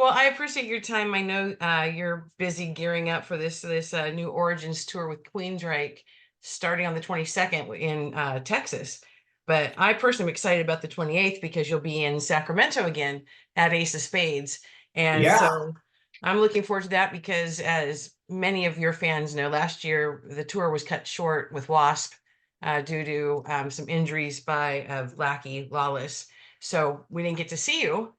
Well, I appreciate your time. I know you're busy gearing up for this new Origins tour with Queensrÿche starting on the 22nd in Texas. But I personally am excited about the 28th because you'll be in Sacramento again at Ace of Spades. And Yeah. so I'm looking forward to that because, as many of your fans know, last year the tour was cut short with Wasp due to some injuries by Lackey Lawless. So we didn't get to see you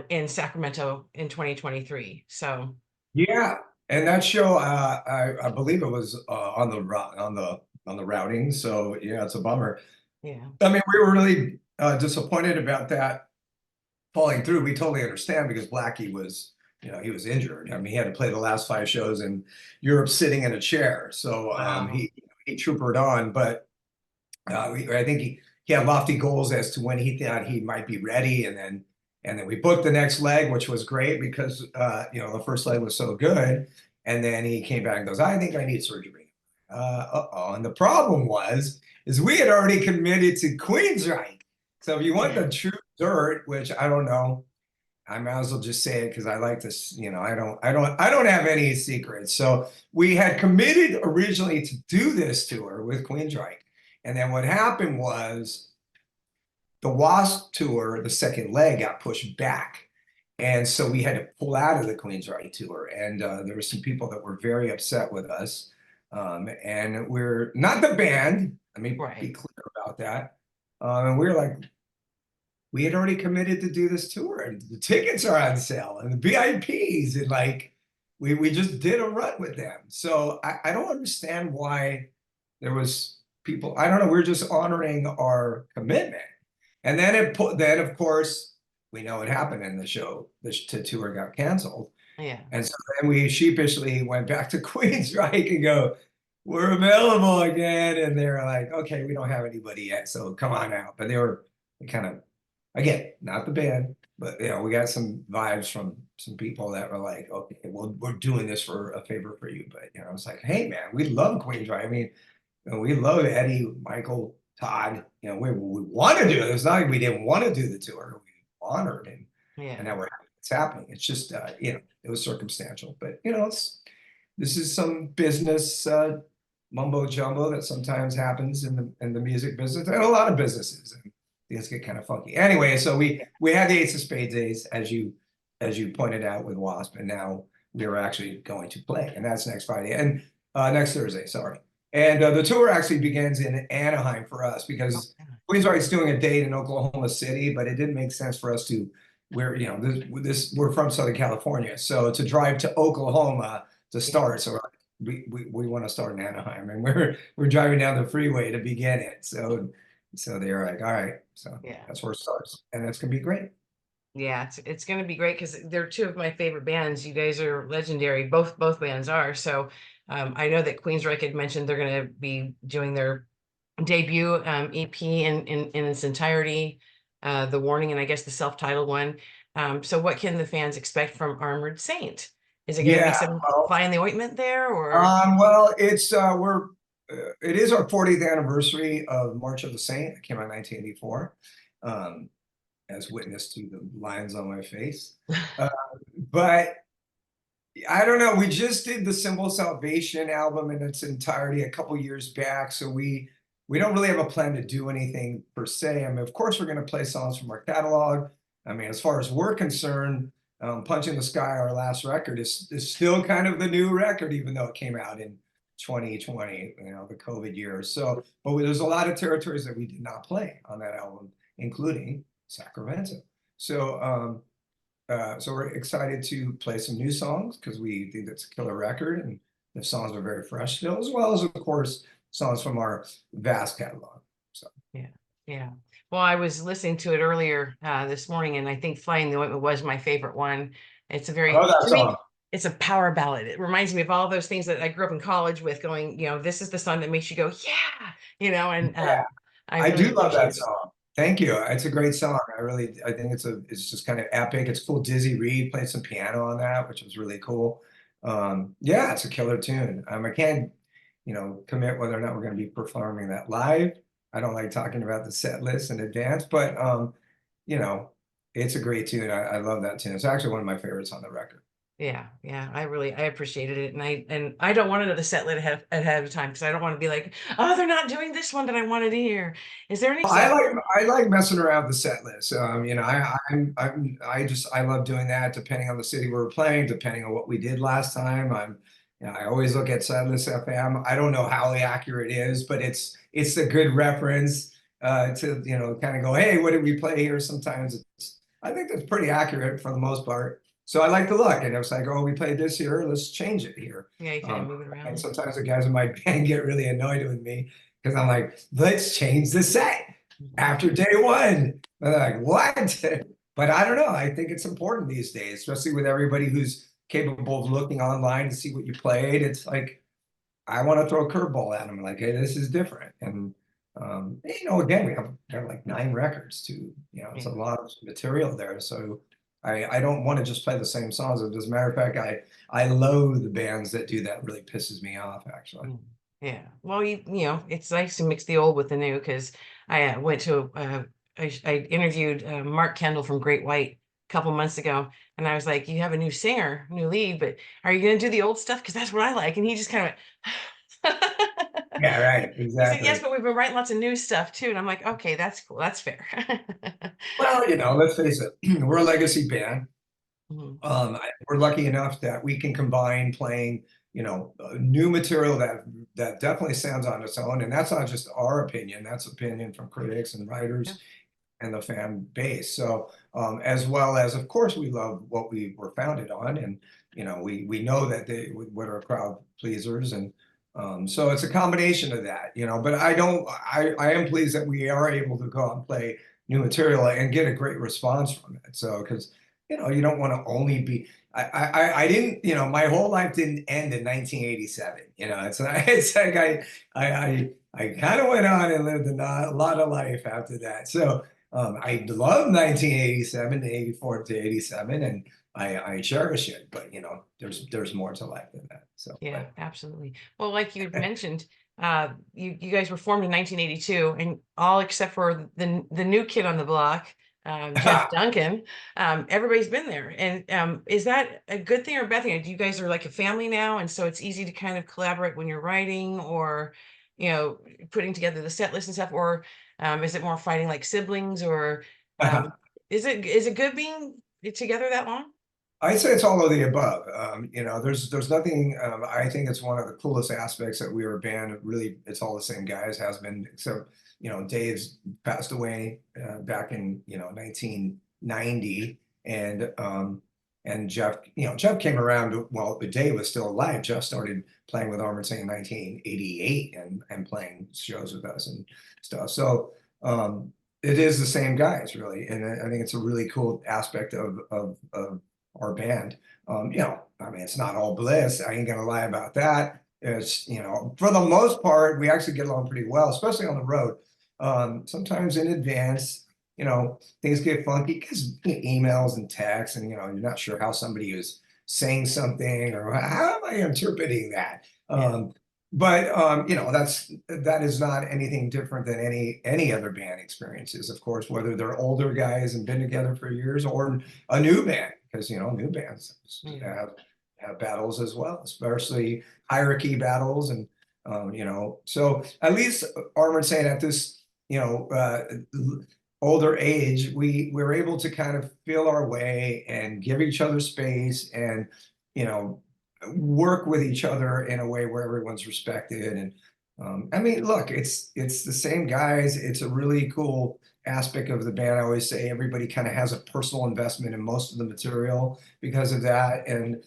in Sacramento in 2023. So Yeah. And that show, I believe it was on the routing. So yeah, it's a bummer. yeah. I mean, we were really disappointed about that falling through. We totally understand because Blackie was, he was injured. I mean, he had to play the last 5 shows in Europe sitting in a chair. So Wow. he troopered on, but I think he had lofty goals as to when he thought he might be ready, and then we booked the next leg, which was great because the first leg was so good, and then he came back and goes, I think I need surgery. And the problem is we had already committed to Queensrÿche. So if you want Yeah. the true dirt, which I don't know, I might as well just say it because I like this. I don't have any secrets. So we had committed originally to do this tour with Queensrÿche, and then what happened was the Wasp tour, the second leg, got pushed back, and so we had to pull out of the Queensrÿche tour. And there were some people that were very upset with us, and we're not the band. Let me be Right. clear about that. And we were like, we had already committed to do this tour, and the tickets are on sale, and the VIPs, and like we just did a run with them. So I don't understand why there was people. I don't know. We're just honoring our commitment, and then of course we know what happened in the show. The tour got canceled, Yeah. and so then we sheepishly went back to Queensryche and go, we're available again, and they're like, okay, we don't have anybody yet, so come on out. But they were kind of, again, not the band, but we got some vibes from some people that were like, okay, well, we're doing this for a favor for you. But I was like, hey man, we love Queensrÿche. I mean, we love Eddie, Michael, Todd. We want to do it. It's not like we didn't want to do the tour. We honored him, and Yeah. that it's happening. It's just it was circumstantial, but this is some business mumbo jumbo that sometimes happens in the music business and a lot of businesses. And things get kind of funky. Anyway, so we had the Ace of Spades days, as you pointed out, with Wasp, and now we are actually going to play, and that's next Friday and next Thursday. Sorry. And the tour actually begins in Anaheim for us because Queensrÿche's doing a date in Oklahoma City, but it didn't make sense for us to. We're from Southern California, so to drive to Oklahoma to start. So we want to start in Anaheim, and we're driving down the freeway to begin it. So they're like, all right, so Yeah. that's where it starts, and that's gonna be great. Yeah. It's going to be great because they're two of my favorite bands. You guys are legendary. Both bands are. So I know that Queensrÿche had mentioned they're going to be doing their debut EP in its entirety, the Warning, and I guess the self-titled one. So what can the fans expect from Armored Saint? Is it going to be Yeah, some well, fly in the ointment there, or? it is our 40th anniversary of March of the Saint. It came out in 1984, as witness to the lines on my face. Uh, but I don't know. We just did the Symbol of Salvation album in its entirety a couple years back, so we don't really have a plan to do anything per se. I mean, of course, we're going to play songs from our catalog. I mean, as far as we're concerned, Punch in the Sky, our last record, is still kind of the new record, even though it came out in 2020, the COVID year. So, but there's a lot of territories that we did not play on that album, including Sacramento. So, so we're excited to play some new songs because we think that's a killer record, and the songs are very fresh still, as well as, of course, songs from our vast catalog. So Yeah, yeah. Well, I was listening to it earlier this morning, and I think "Flying the Ointment" was my favorite one. It's a I love very, that to song. me, it's a power ballad. It reminds me of all those things that I grew up in college with, going, this is the song that makes you go, yeah, and Yeah, I I really do love appreciate that it. song. Thank you. It's a great song. I think it's just kind of epic. It's cool. Dizzy Reed played some piano on that, which was really cool. Yeah, it's a killer tune. I can't, commit whether or not we're going to be performing that live. I don't like talking about the set list in advance, but you know, It's a great tune. I love that tune. It's actually one of my favorites on the record. Yeah, yeah, I appreciated it, and I don't want another set lit ahead of time because I don't want to be like, oh, they're not doing this one that I wanted to hear. Is there an example? I like messing around with the set list. You know, Yeah, I love doing that depending on the city we're playing, depending on what we did last time. You know, I always look at set list FM. I don't know how accurate it is, but it's a good reference to, you know, kind of go, hey, what did we play here? Sometimes I think that's pretty accurate for the most part. So I like to look, and it's like, oh, we played this here, let's change it here. yeah, you kind of move it And around. sometimes the guys in my band get really annoyed with me because I'm like, let's change the set Mhm. after day one. And they're like, what? But I don't know. I think it's important these days, especially with everybody who's capable of looking online to see what you played. It's like, I want to throw a curveball at them. Like, hey, this is different. And, you know, again, we have like 9 records too. You know, it's Yeah. a lot of material there. So I don't want to just play the same songs. As a matter of fact, I loathe the bands that do that. Really pisses me off, actually. Mm. Yeah. Well, you know, it's nice to mix the old with the new because I went to I interviewed Mark Kendall from Great White a couple months ago, and I was like, "You have a new singer, new lead, but are you going to do the old stuff? Because that's what I like." And he just kind of Yeah, right. he said, "Yes, Exactly. but we've been writing lots of new stuff too." And I'm like, "Okay, that's cool. That's fair." Well, you know, let's face it, we're a legacy band. Mhm. We're lucky enough that we can combine playing, you know, new material that definitely sounds on its own, and that's not just our opinion. That's opinion from critics and Yeah. writers and the fan base. So, as well as, of course, we love what we were founded on, and you know, we know that they what are crowd pleasers, and so it's a combination of that, you know. But I don't, I am pleased that we are able to go out and play new material and get a great response from it. So, because you know, you don't want to only be. I didn't, you know, my whole life didn't end in 1987. You know, it's like I kind of went on and lived a lot of life after that. So I love 1987 to 84 to 87, and I cherish it. But you know, there's more to life than that. So, Yeah, but absolutely. Well, like you mentioned, you guys were formed in 1982, and all except for the new kid on the block, Jeff Duncan, everybody's been there. And is that a good thing or a bad thing? You guys are like a family now, and so it's easy to kind of collaborate when you're writing or, you know, putting together the set list and stuff, or is it more fighting like siblings, or is it good being together that long? I'd say it's all of the above. You know, there's nothing. I think it's one of the coolest aspects that we were a band. Really, it's all the same guys has been. So you know, Dave's passed away back in, you know, 1990, and Jeff, you know, Jeff came around while Dave was still alive. Jeff started playing with Armored Saint in 1988 and playing shows with us and stuff. So it is the same guys really, and I think it's a really cool aspect of our band. You know, I mean, it's not all bliss. I ain't gonna lie about that. It's, you know, for the most part, we actually get along pretty well, especially on the road. Sometimes in advance, you know, things get funky because emails and texts, and you know, you're not sure how somebody is saying something or how am I interpreting that. Yeah. But you know, that is not anything different than any other band experiences, of course, whether they're older guys and been together for years or a new band, because you know, new bands Yeah. have battles as well, especially hierarchy battles, and you know, so at least Armored Saint at this, you know, older age, we were able to kind of feel our way and give each other space, and you know, work with each other in a way where everyone's respected. And I mean, look, it's the same guys. It's a really cool aspect of the band. I always say everybody kind of has a personal investment in most of the material because of that. And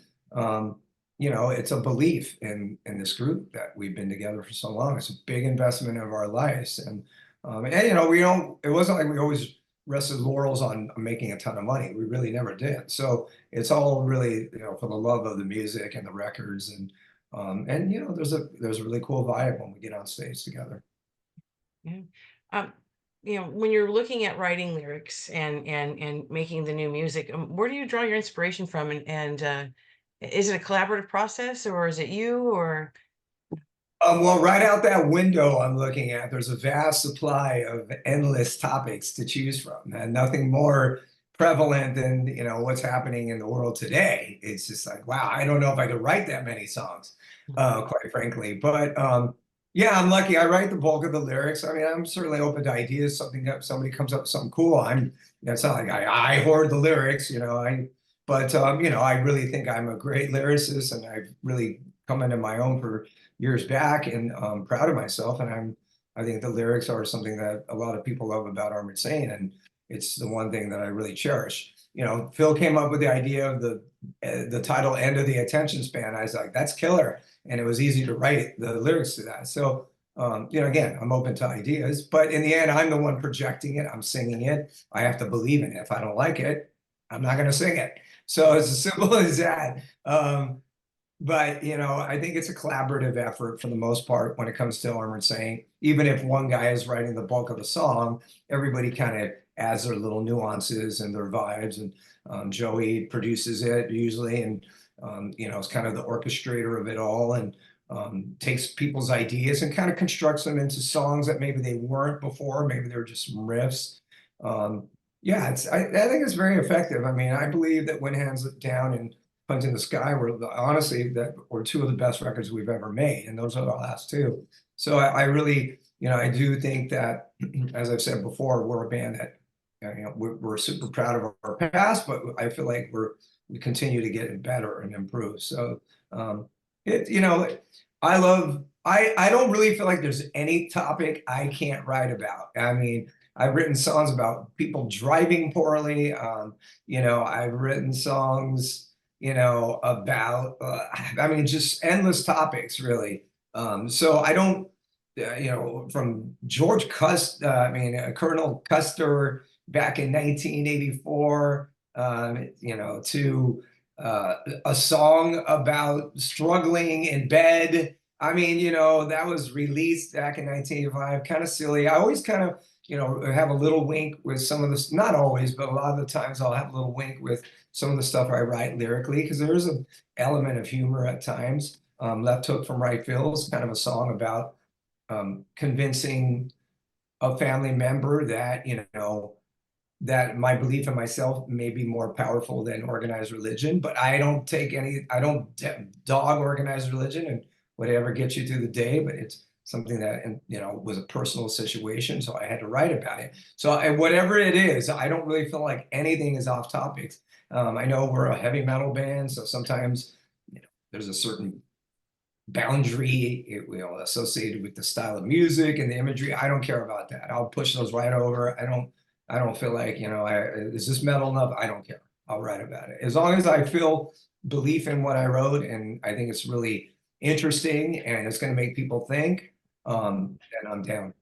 you know, it's a belief in this group that we've been together for so long. It's a big investment of our lives. And you know, we don't, it wasn't like we always rested laurels on making a ton of money. We really never did. So it's all really, you know, for the love of the music and the records. And you know, there's a really cool vibe when we get on stage together. Yeah. Um, you know, when you're looking at writing lyrics and making the new music, where do you draw your inspiration from? And is it a collaborative process, or is it you, or Well, right out that window I'm looking at, there's a vast supply of endless topics to choose from, and nothing more prevalent than, you know, what's happening in the world today. It's just like, wow, I don't know if I could write that many songs, quite frankly. But yeah, I'm lucky. I write the bulk of the lyrics. I mean, I'm certainly open to ideas. Somebody comes up with something cool. It's not like I hoard the lyrics, you know. But you know, I really think I'm a great lyricist, and I've really come into my own for years back, and I'm proud of myself. And I think the lyrics are something that a lot of people love about Armored Saint, and it's the one thing that I really cherish. You know, Phil came up with the idea of the title "End of the Attention Span." I was like, that's killer, and it was easy to write the lyrics to that. So, you know, again, I'm open to ideas, but in the end, I'm the one projecting it. I'm singing it. I have to believe in it. If I don't like it, I'm not going to sing it. So it's as simple as that. But you know, I think it's a collaborative effort for the most part when it comes to Armored Saint. Even if one guy is writing the bulk of the song, everybody kind of adds their little nuances and their vibes. And Joey produces it usually, and you know, is kind of the orchestrator of it all, and takes people's ideas and kind of constructs them into songs that maybe they weren't before. Maybe they were just some riffs. Yeah, I think it's very effective. I mean, I believe that When Hands Down and Hunt in the Sky were honestly that were two of the best records we've ever made, and those are the last two. So I really, you know, I do think that, as I've said before, we're a band that, you know, we're super proud of our past, but I feel like we continue to get better and improve. So you know, I don't really feel like there's any topic I can't write about. I mean, I've written songs about people driving poorly. You know, I've written songs, you know, about, I mean, just endless topics, really. So I don't, you know, from George Colonel Custer back in 1984, you know, to a song about struggling in bed. I mean, you know, that was released back in 1985, kind of silly. I always kind of, you know, have a little wink with some of this, not always, but a lot of the times I'll have a little wink with some of the stuff I write lyrically, because there is an element of humor at times. Left Hook from Right Field is kind of a song about convincing a family member that, you know, that my belief in myself may be more powerful than organized religion, but I don't dog organized religion and whatever gets you through the day, but it's something that, you know, was a personal situation, so I had to write about it. So whatever it is, I don't really feel like anything is off topics. I know we're a heavy metal band, so sometimes, you know, there's a certain boundary, you know, associated with the style of music and the imagery. I don't care about that. I'll push those right over. I don't feel like, you know, is this metal enough? I don't care. I'll write about it. As long as I feel belief in what I wrote and I think it's really interesting and it's going to make people think, then I'm down.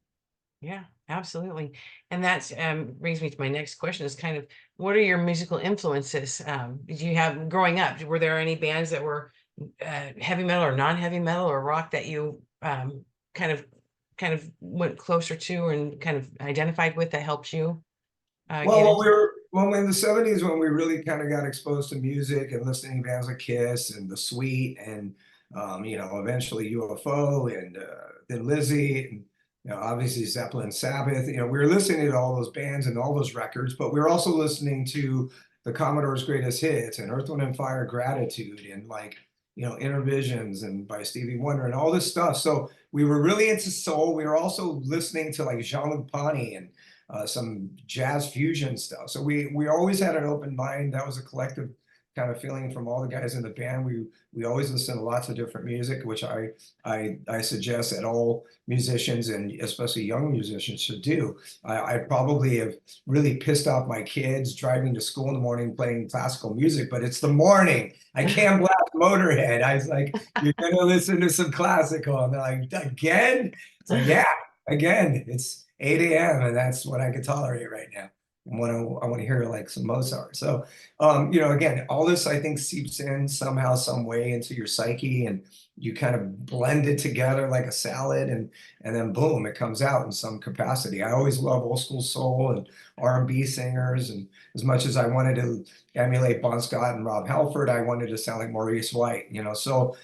Yeah, absolutely. And that's brings me to my next question is kind of what are your musical influences? Did you have growing up? Were there any bands that were heavy metal or non-heavy metal or rock that you kind of went closer to and kind of identified with that helped you get Well, into? when we in the 70s, when we really kind of got exposed to music and listening to bands like Kiss and The Sweet and you know, eventually UFO and then Lizzie and, you know, obviously Zeppelin, Sabbath. You know, we were listening to all those bands and all those records, but we were also listening to the Commodore's Greatest Hits and Earth, Wind and Fire, Gratitude, and like, you know, Intervisions and by Stevie Wonder and all this stuff. So we were really into soul. We were also listening to like Jean-Luc Ponty and some jazz fusion stuff. So we always had an open mind. That was a collective kind of feeling from all the guys in the band. We always listen to lots of different music, which I suggest that all musicians and especially young musicians should do. I probably have really pissed off my kids driving to school in the morning playing classical music, but it's the morning. I can't blast Motorhead. I was like, you're gonna listen to some classical, and they're like, again? It's like, yeah, again. It's 8 a.m. and that's what I can tolerate right now. I want to hear like some Mozart. So, you know, again, all this I think seeps in somehow, some way into your psyche, and you kind of blend it together like a salad, and then boom, it comes out in some capacity. I always love old school soul and R&B singers, and as much as I wanted to emulate Bon Scott and Rob Halford, I wanted to sound like Maurice White, you know. So,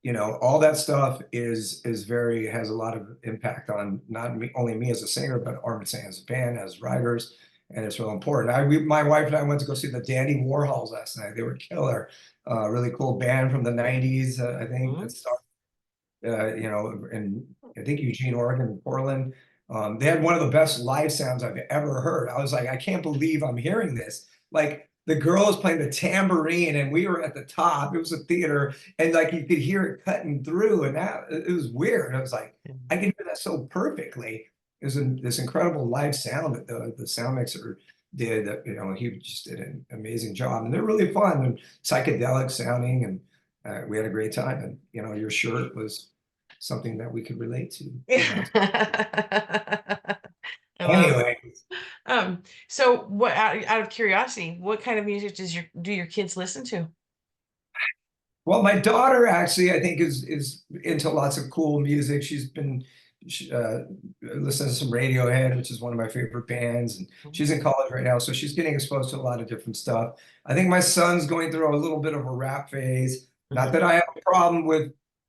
you know, all that stuff is very has a lot of impact on not only me as a singer, but Armored Saint as a band, as writers, and it's real important. My wife and I went to go see the Dandy Warhols last night. They were killer. Really cool band from the 90s, I think, that Mhm. started you know, in I think Eugene, Oregon, Portland. They had one of the best live sounds I've ever heard. I was like, I can't believe I'm hearing this. Like the girl was playing the tambourine, and we were at the top. It was a theater, and like you could hear it cutting through, and that it was weird. I was like, I can hear that so perfectly. It was this incredible live sound that the sound mixer did. That you know, he just did an amazing job, and they're really fun and psychedelic sounding, and we had a great time. And you know, your shirt was something that we could relate to. You know. I love it. Anyway, So what, out of curiosity, what kind of music do your kids listen to? well, my daughter actually, I think, is into lots of cool music. She's been listening to some Radiohead, which is one of my favorite bands, and she's in college right now, so she's getting exposed to a lot of different stuff. I think my son's going through a little bit of a rap phase. Not Mhm. that I have a problem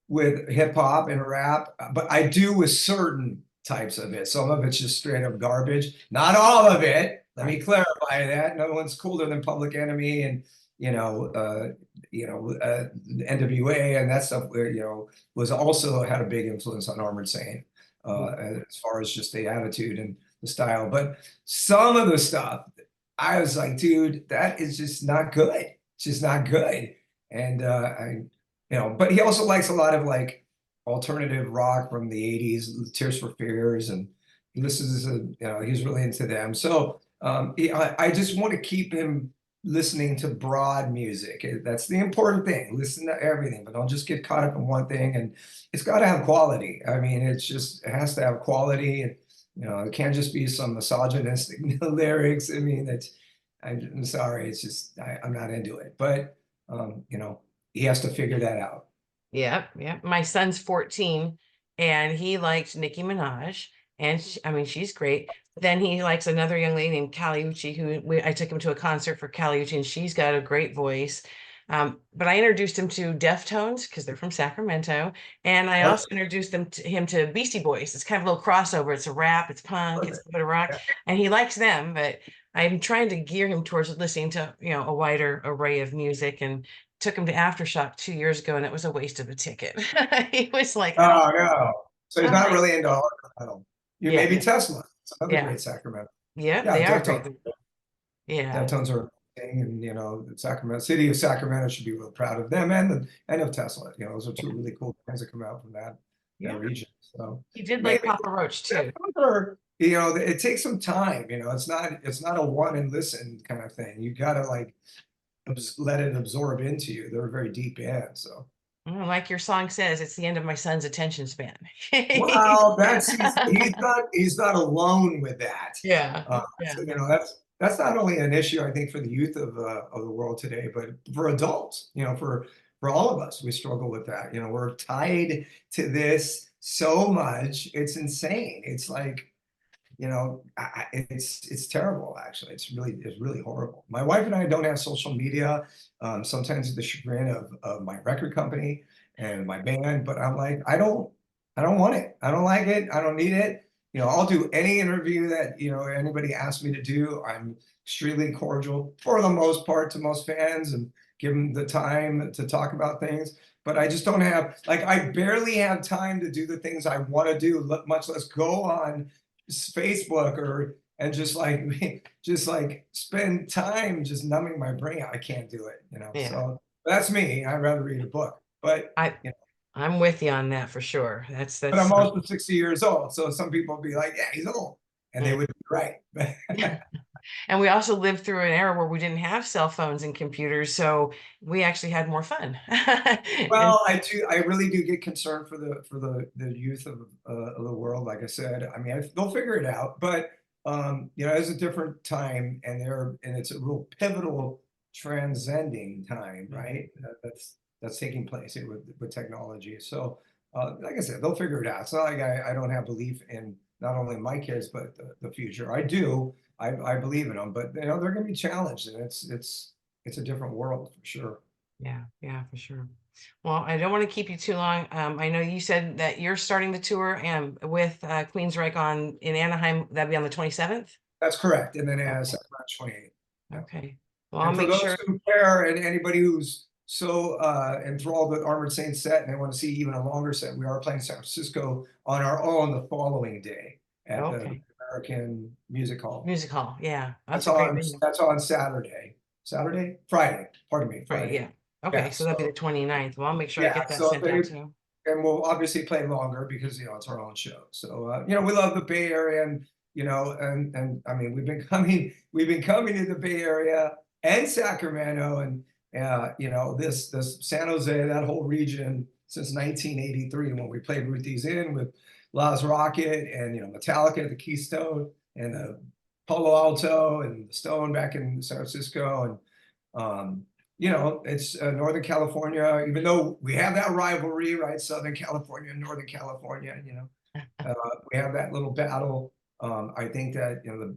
with hip hop and rap, but I do with certain types of it. Some of it's just straight up garbage. Not all of it. Let me Right. clarify that. No one's cooler than Public Enemy and you know, NWA and that stuff, you know, was also had a big influence on Armored Saint, Mhm. as far as just the attitude and the style. But some of the stuff, I was like, dude, that is just not good. It's just not good. And you know, but he also likes a lot of like alternative rock from the 80s, Tears for Fears, and he listens to, you know, he's really into them. So I just want to keep him listening to broad music. That's the important thing. Listen to everything, but don't just get caught up in one thing. And it's got to have quality. I mean, it has to have quality. And, you know, it can't just be some misogynistic lyrics. I mean, I'm sorry. It's just, I'm not into it. But, you know, he has to figure that out. Yeah, yeah. My son's 14 and he likes Nicki Minaj. And I mean, she's great. Then he likes another young lady named Caliucci, I took him to a concert for Caliucci, and she's got a great voice. But I introduced him to Deftones because they're from Sacramento. And I Okay, also introduced him to Beastie Boys. It's kind of a little crossover. It's a rap, it's punk, it's perfect. a bit of rock. Yeah. And he likes them, but I'm trying to gear him towards listening to, a wider array of music. And took him to Aftershock 2 years ago, and it was a waste of a ticket. He was like, I don't. Oh, no. So he's I'm not like, really into hard metal. You yeah, maybe yeah, Tesla. It's another yeah, great Sacramento. yeah. Yeah, They are great. Deftones. Yeah, Deftones are a thing, and you know, the Sacramento city of Sacramento should be real proud of them and of Tesla. You know, those are two really cool bands that come out from that yeah. region. So He did like maybe Papa Roach too. you know, it takes some time. You know, it's not a one and listen kind of thing. You gotta like let it absorb into you. They're a very deep band. So Like your song says, it's the end of my son's attention span. wow, he's not alone with that. Yeah, So, yeah, you know, that's not only an issue I think for the youth of the world today, but for adults. You know, for all of us, we struggle with that. You know, we're tied to this so much. It's insane. It's like you know, it's terrible. Actually, it's really horrible. My wife and I don't have social media. Sometimes to the chagrin of my record company and my band, but I'm like, I don't want it. I don't like it. I don't need it. You know, I'll do any interview that you know anybody asks me to do. I'm extremely cordial for the most part to most fans and give them the time to talk about things. But I just don't have like I barely have time to do the things I want to do, much less go on Facebook or and just like just like spend time just numbing my brain out. I can't do it, you know. yeah. So that's me. I'd rather read a book. But I you know, I'm with you on that for sure. but I'm That's also 60 years old. So some people be like, yeah, he's old. And they yeah. would be right. And we also lived through an era where we didn't have cell phones and computers, so we actually had more fun. And Well, I really do get concerned for the youth of the world. Like I said, I mean, they'll figure it out. But you know, it's a different time, and it's a real pivotal, transcending time, right? That's taking place here with technology. So, like I said, they'll figure it out. It's not like I don't have belief in not only my kids but the future. I do. I believe in them, but you know, they're going to be challenged, and it's a different world for sure. yeah, yeah, for sure. Well, I don't want to keep you too long. I know you said that you're starting the tour and with Queensrÿche on in Anaheim. That'd be on the 27th. That's correct. And then it has Okay. Sacramento 28. Yeah. Okay. Well, I'll And for make those sure. who care, and anybody who's so enthralled with Armored Saint set and they want to see even a longer set, we are playing San Francisco on our own the following day at the Okay. American Music Hall. Music hall. Yeah. That's That's a great on venue. that's on Saturday. Saturday? Friday. Pardon me, Right. Friday. Yeah. Okay. Yeah. So that'd be So the 29th. Well, I'll make sure I yeah, get that so sent out too. and we'll obviously play longer because it's our own show. So you know, we love the Bay Area, and you know, and I mean, we've been coming to the Bay Area and Sacramento, and you know, this San Jose, that whole region since 1983 when we played Ruthie's Inn with Las Rocket and, you know, Metallica at the Keystone and the Palo Alto and the Stone back in San Francisco, and you know, it's Northern California, even though we have that rivalry, right? Southern California and Northern California, you know, we have that little battle. I think that, you know,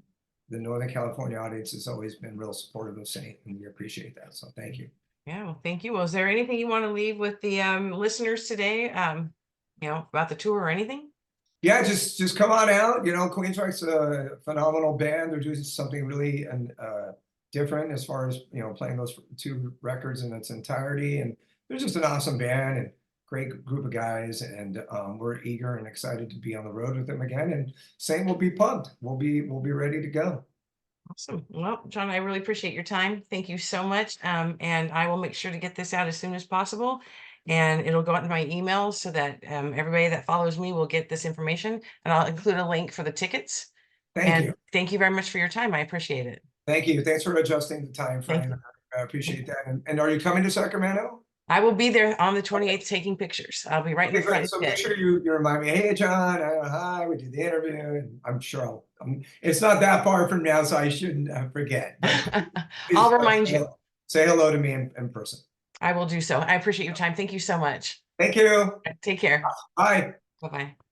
the Northern California audience has always been real supportive of Saint, and we appreciate that. So thank you. Yeah. Well, thank you. Well, is there anything you want to leave with the listeners today? You know, about the tour or anything? Yeah, just come on out. You know, Queensrÿche's a phenomenal band. They're doing something really different as far as, you know, playing those two records in its entirety. And they're just an awesome band and great group of guys. And we're eager and excited to be on the road with them again. And Saint will be pumped. We'll be ready to go. Awesome. Well, John, I really appreciate your time. Thank you so much. And I will make sure to get this out as soon as possible. And it'll go out in my email so that everybody that follows me will get this information. And I'll include a link for the tickets. Thank And you. thank you very much for your time. I appreciate it. Thank you. Thanks for adjusting the time Thank frame. you. I appreciate that. And are you coming to Sacramento? I will be there on the 28th taking pictures. I'll be right in Okay, the front great. So make pit. sure you remind me, hey, John, hi, we did the interview, and I'm sure it's not that far from now, so I shouldn't forget. But please, I'll remind you. say hello to me in person. I will do so. I appreciate your time. Thank you so much. Thank you. Take care. Bye. Bye-bye.